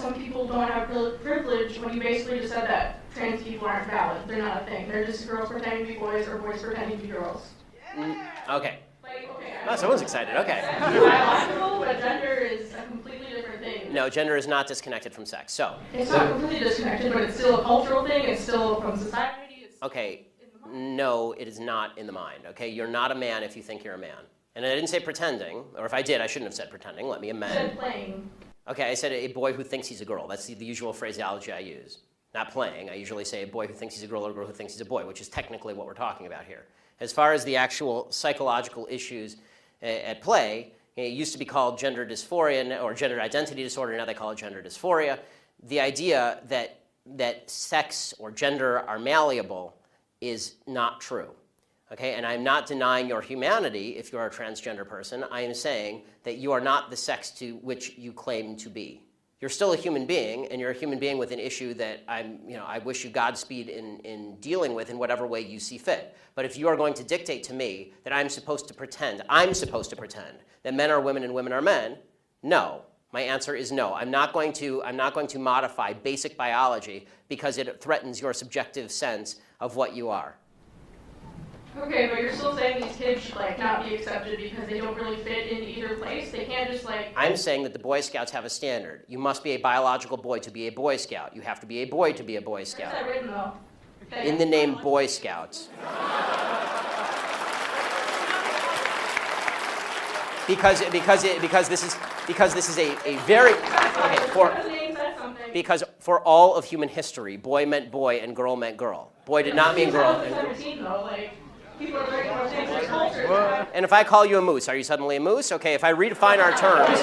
some people don't have privilege when you basically just said that trans people aren't valid. They're not a thing. They're just girls pretending to be boys or boys pretending to be girls. Okay. Like, okay. Oh, someone's excited. Okay. It's biological, but gender is a completely different thing. No, gender is not disconnected from sex. So. It's not completely disconnected, but it's still a cultural thing. It's still from society. It's okay. No, it is not in the mind. Okay, you're not a man if you think you're a man. And I didn't say pretending, or if I did, I shouldn't have said pretending. Let me amend. You said playing. Okay, I said a boy who thinks he's a girl. That's the usual phraseology I use. Not playing. I usually say a boy who thinks he's a girl or a girl who thinks he's a boy, which is technically what we're talking about here. As far as the actual psychological issues at play, it used to be called gender dysphoria or gender identity disorder. Now they call it gender dysphoria. The idea that sex or gender are malleable is not true. Okay, and I'm not denying your humanity if you're a transgender person. I am saying that you are not the sex to which you claim to be. You're still a human being, and you're a human being with an issue that I wish you Godspeed in dealing with in whatever way you see fit. But if you are going to dictate to me that I'm supposed to pretend that men are women and women are men, no. My answer is no. I'm not going to modify basic biology because it threatens your subjective sense of what you are. Okay, but you're still saying these kids should not be accepted because they don't really fit in either place? They can't just I'm saying that the Boy Scouts have a standard. You must be a biological boy to be a Boy Scout. You have to be a boy to be a Boy Scout. Where's that written, though? Okay. In the name Boy Scouts. Because this is a very because for all of human history, boy meant boy and girl meant girl. Boy did not mean girl. And if I call you a moose, are you suddenly a moose? Okay, if I redefine our terms.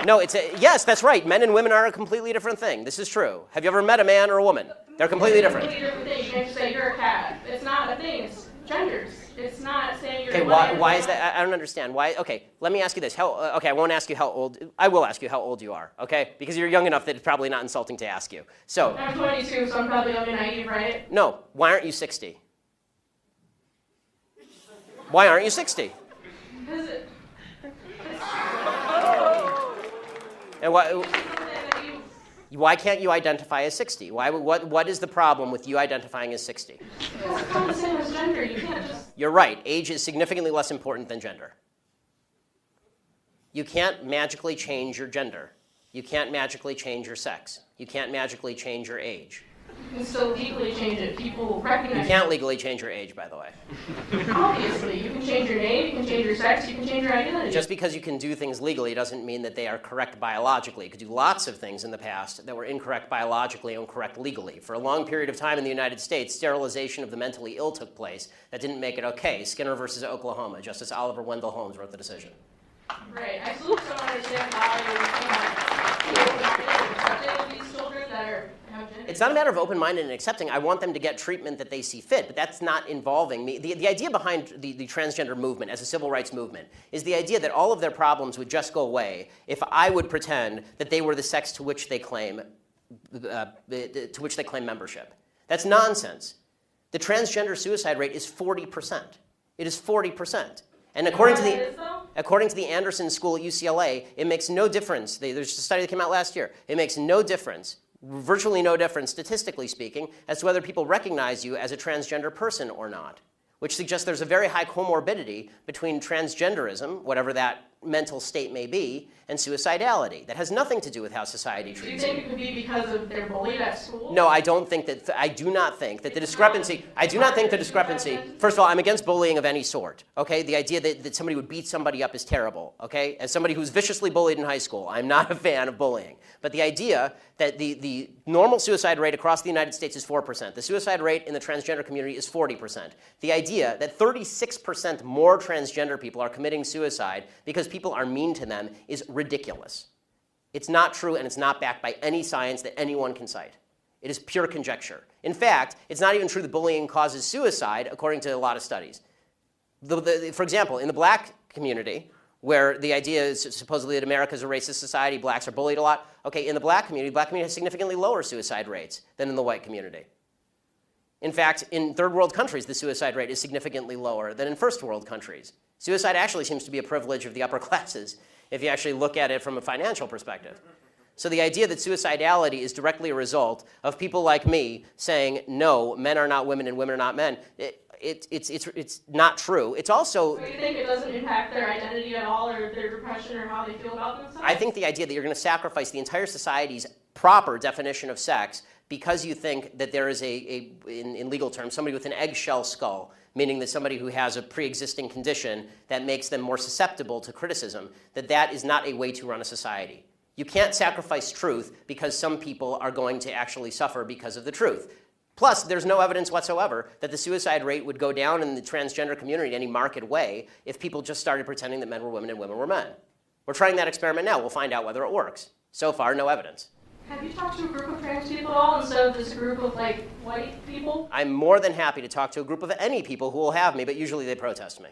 No, yes, that's right. Men and women are a completely different thing. This is true. Have you ever met a man or a woman? They're completely different. It's a completely different thing. You can't just say you're a cat. It's not a thing. It's genders. It's not saying you're. Okay, why is that? I don't understand. Why? Okay, let me ask you this. Okay, I won't ask you how old. I will ask you how old you are. Okay, because you're young enough that it's probably not insulting to ask you. So. I'm 22, so I'm probably only naive, right? No. Why aren't you 60? Why aren't you 60? Because it. And why can't you identify as 60? What is the problem with you identifying as 60? Because it's not the same as gender. You can't just. You're right. Age is significantly less important than gender. You can't magically change your gender. You can't magically change your sex. You can't magically change your age. You can still legally change it. People recognize. You can't legally change your age, by the way. Obviously, you can change your name, you can change your sex, you can change your identity. Just because you can do things legally doesn't mean that they are correct biologically. You could do lots of things in the past that were incorrect biologically and correct legally. For a long period of time in the United States, sterilization of the mentally ill took place. That didn't make it okay. Skinner versus Oklahoma. Justice Oliver Wendell Holmes wrote the decision. Right. I still don't understand why you're accepting these children that are. It's not a matter of open-minded and accepting. I want them to get treatment that they see fit, but that's not involving me. The idea behind the transgender movement as a civil rights movement is the idea that all of their problems would just go away if I would pretend that they were the sex to which they claim membership. That's nonsense. The transgender suicide rate is 40%. It is 40%. And according to the Anderson School at UCLA, it makes no difference. There's a study that came out last year. It makes no difference. Virtually no difference, statistically speaking, as to whether people recognize you as a transgender person or not, which suggests there's a very high comorbidity between transgenderism, whatever that mental state may be, and suicidality. That has nothing to do with how society treats you. Do you think it could be because of their bullied at school? No, I don't think that. I do not think that the discrepancy. First of all, I'm against bullying of any sort. Okay, the idea that somebody would beat somebody up is terrible. Okay, as somebody who's viciously bullied in high school, I'm not a fan of bullying. But the idea that the normal suicide rate across the United States is 4%. The suicide rate in the transgender community is 40%. The idea that 36% more transgender people are committing suicide because people are mean to them is ridiculous. It's not true, and it's not backed by any science that anyone can cite. It is pure conjecture. In fact, it's not even true that bullying causes suicide, according to a lot of studies. For example, in the black community, where the idea is supposedly that America is a racist society, blacks are bullied a lot. Okay, in the black community has significantly lower suicide rates than in the white community. In fact, in third world countries, the suicide rate is significantly lower than in first world countries. Suicide actually seems to be a privilege of the upper classes if you actually look at it from a financial perspective. So the idea that suicidality is directly a result of people like me saying, no, men are not women and women are not men, it's not true. It's also... So you think it doesn't impact their identity at all, or their depression, or how they feel about themselves? I think the idea that you're going to sacrifice the entire society's proper definition of sex because you think that there is in legal terms, somebody with an eggshell skull, meaning that somebody who has a pre-existing condition that makes them more susceptible to criticism, that is not a way to run a society. You can't sacrifice truth because some people are going to actually suffer because of the truth. Plus, there's no evidence whatsoever that the suicide rate would go down in the transgender community in any marked way if people just started pretending that men were women and women were men. We're trying that experiment now. We'll find out whether it works. So far, no evidence. Have you talked to a group of trans people at all instead of this group of, like, white people? I'm more than happy to talk to a group of any people who will have me, but usually they protest me.